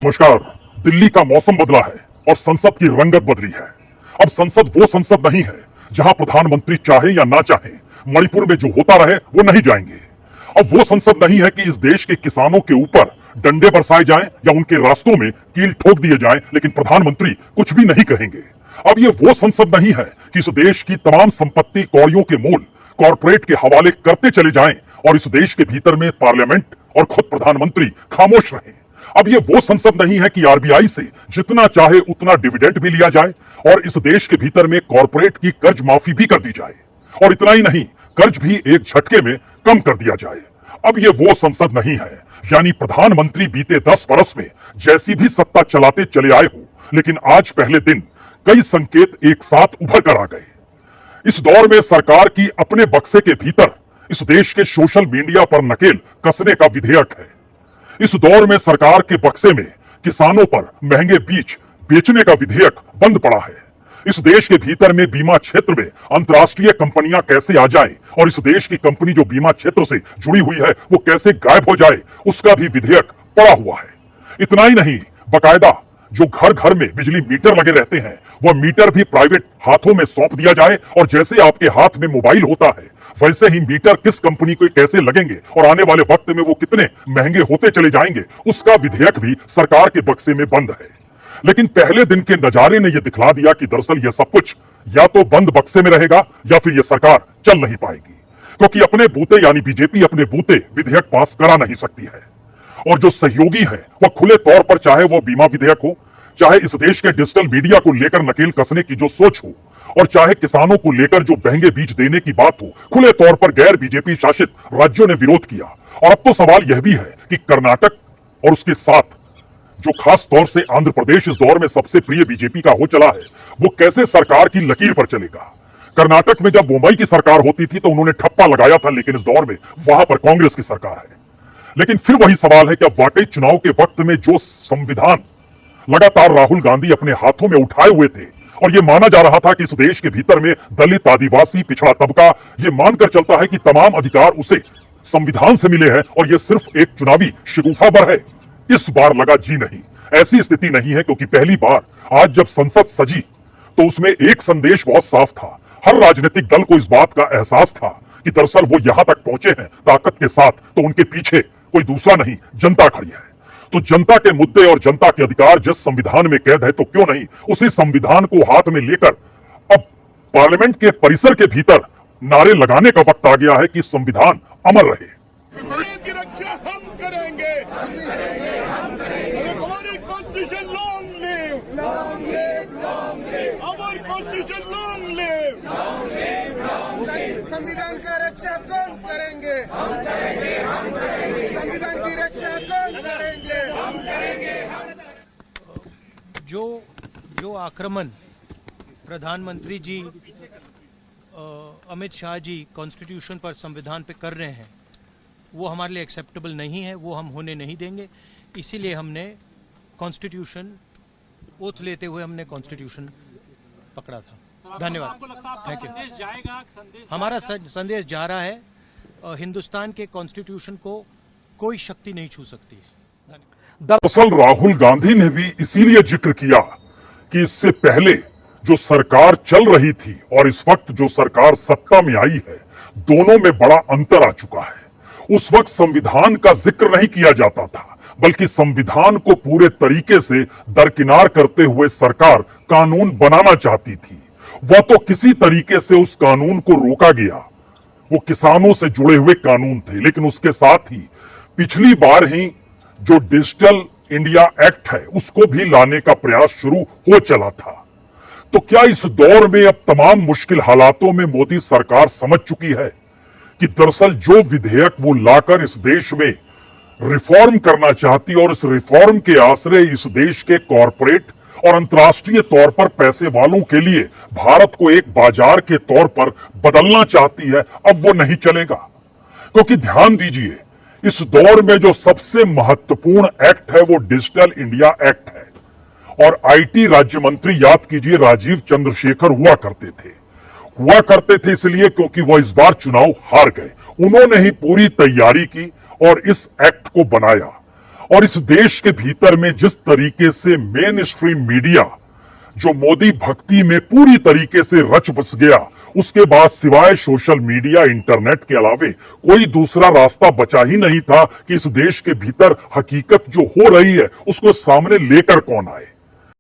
नमस्कार। दिल्ली का मौसम बदला है और संसद की रंगत बदली है। अब संसद वो संसद नहीं है जहां प्रधानमंत्री चाहे या ना चाहे मणिपुर में जो होता रहे वो नहीं जाएंगे। अब वो संसद नहीं है कि इस देश के किसानों के ऊपर डंडे बरसाए जाएं या उनके रास्तों में कील ठोक दिए जाएं, लेकिन प्रधानमंत्री कुछ भी नहीं कहेंगे। अब ये वो संसद नहीं है कि इस देश की तमाम संपत्ति कौड़ियों के मूल कॉरपोरेट के हवाले करते चले जाएं और इस देश के भीतर में पार्लियामेंट और खुद प्रधानमंत्री खामोश रहें। अब ये वो संसद नहीं है कि आरबीआई से जितना चाहे उतना डिविडेंड भी लिया जाए और इस देश के भीतर में कॉरपोरेट की कर्ज माफी भी कर दी जाए, और इतना ही नहीं, कर्ज भी एक झटके में कम कर दिया जाए। अब ये वो संसद नहीं है, यानी प्रधानमंत्री बीते 10 बरस में जैसी भी सत्ता चलाते चले आए हो, लेकिन आज पहले दिन कई संकेत एक साथ उभर कर आ गए। इस दौर में सरकार की अपने बक्से के भीतर इस देश के सोशल मीडिया पर नकेल कसने का विधेयक है। इस दौर में सरकार के बक्से में किसानों पर महंगे बीज बेचने का विधेयक बंद पड़ा है। इस देश के भीतर में बीमा क्षेत्र में अंतर्राष्ट्रीय कंपनियां कैसे आ जाएं और इस देश की कंपनी जो बीमा क्षेत्र से जुड़ी हुई है वो कैसे गायब हो जाए, उसका भी विधेयक पड़ा हुआ है। इतना ही नहीं, बकायदा जो घर घर में बिजली मीटर लगे रहते हैं वह मीटर भी प्राइवेट हाथों में सौंप दिया जाए, और जैसे आपके हाथ में मोबाइल होता है वैसे ही मीटर किस कंपनी को कैसे लगेंगे और आने वाले वक्त में वो कितने महंगे होते चले जाएंगे, उसका विधेयक भी सरकार के बक्से में बंद है। लेकिन पहले दिन के नजारे ने यह दिखला दिया कि दरअसल यह सब कुछ या तो बंद बक्से में रहेगा या फिर यह सरकार चल नहीं पाएगी, क्योंकि अपने बूते यानी बीजेपी अपने बूते विधेयक पास करा नहीं सकती है। और जो सहयोगी है वह खुले तौर पर, चाहे वो बीमा विधेयक हो, चाहे इस देश के डिजिटल मीडिया को लेकर नकेल कसने की जो सोच हो, और चाहे किसानों को लेकर जो महंगे बीज देने की बात हो, खुले तौर पर गैर बीजेपी शासित राज्यों ने विरोध किया। और अब तो सवाल यह भी है कि कर्नाटक और उसके साथ जो खास तौर से आंध्र प्रदेश इस दौर में सबसे प्रिय बीजेपी का हो चला है, वो कैसे सरकार की लकीर पर चलेगा। कर्नाटक में जब मुंबई की सरकार होती थी तो उन्होंने ठप्पा लगाया था, लेकिन इस दौर में वहां पर कांग्रेस की सरकार है। लेकिन फिर वही सवाल है कि वाकई चुनाव के वक्त में जो संविधान लगातार राहुल गांधी अपने हाथों में उठाए हुए थे, और ये माना जा रहा था कि इस देश के भीतर में दलित, आदिवासी, पिछड़ा तबका ये मानकर चलता है कि तमाम अधिकार उसे संविधान से मिले हैं और ये सिर्फ एक चुनावी शगुफा भर है, इस बार लगा जी नहीं, ऐसी स्थिति नहीं है। क्योंकि पहली बार आज जब संसद सजी तो उसमें एक संदेश बहुत साफ था। हर राजनीतिक दल को इस बात का एहसास था कि दरअसल वो यहां तक पहुंचे हैं ताकत के साथ, तो उनके पीछे कोई दूसरा नहीं, जनता खड़ी है। तो जनता के मुद्दे और जनता के अधिकार जिस संविधान में कैद है, तो क्यों नहीं उसी संविधान को हाथ में लेकर अब पार्लियामेंट के परिसर के भीतर नारे लगाने का वक्त आ गया है कि संविधान अमर रहे। की रक्षा हम करेंगे, हमारी कॉन्स्टिट्यूशन लॉन्ग लिव, हमारी कॉन्स्टिट्यूशन लॉन्ग लिव। संविधान का रक्षा कौन करेंगे? हम करेंगे, हम करेंगे। संविधान की रक्षा कौन करेंगे? हम करेंगे। जो आक्रमण प्रधानमंत्री जी, अमित शाह जी कॉन्स्टिट्यूशन पर, संविधान पे कर रहे हैं, वो हमारे लिए एक्सेप्टेबल नहीं है, वो हम होने नहीं देंगे। इसीलिए हमने कॉन्स्टिट्यूशन ओथ लेते हुए हमने कॉन्स्टिट्यूशन पकड़ा था। धन्यवाद, थैंक यू। हमारा संदेश जा रहा है, हिंदुस्तान के कॉन्स्टिट्यूशन को कोई शक्ति नहीं छू सकती है। दरअसल राहुल गांधी ने भी इसीलिए जिक्र किया कि इससे पहले जो सरकार चल रही थी और इस वक्त जो सरकार सत्ता में आई है, दोनों में बड़ा अंतर आ चुका है। उस वक्त संविधान का जिक्र नहीं किया जाता था, बल्कि संविधान को पूरे तरीके से दरकिनार करते हुए सरकार कानून बनाना चाहती थी। वह तो किसी तरीके से उस कानून को रोका गया, वो किसानों से जुड़े हुए कानून थे। लेकिन उसके साथ ही पिछली बार ही जो डिजिटल इंडिया एक्ट है उसको भी लाने का प्रयास शुरू हो चला था। तो क्या इस दौर में अब तमाम मुश्किल हालातों में मोदी सरकार समझ चुकी है कि दरअसल जो विधेयक वो लाकर इस देश में रिफॉर्म करना चाहती और इस रिफॉर्म के आश्रय इस देश के कॉरपोरेट और अंतर्राष्ट्रीय तौर पर पैसे वालों के लिए भारत को एक बाजार के तौर पर बदलना चाहती है, अब वो नहीं चलेगा। क्योंकि ध्यान दीजिए, इस दौर में जो सबसे महत्वपूर्ण एक्ट है वो डिजिटल इंडिया एक्ट है, और आईटी राज्य मंत्री, याद कीजिए, राजीव चंद्रशेखर हुआ करते थे इसलिए क्योंकि वह इस बार चुनाव हार गए। उन्होंने ही पूरी तैयारी की और इस एक्ट को बनाया। और इस देश के भीतर में जिस तरीके से मेन स्ट्रीम मीडिया जो मोदी भक्ति में पूरी तरीके से रच बस गया, उसके बाद सिवाय सोशल मीडिया इंटरनेट के अलावे कोई दूसरा रास्ता बचा ही नहीं था कि इस देश के भीतर हकीकत जो हो रही है उसको सामने लेकर कौन आए।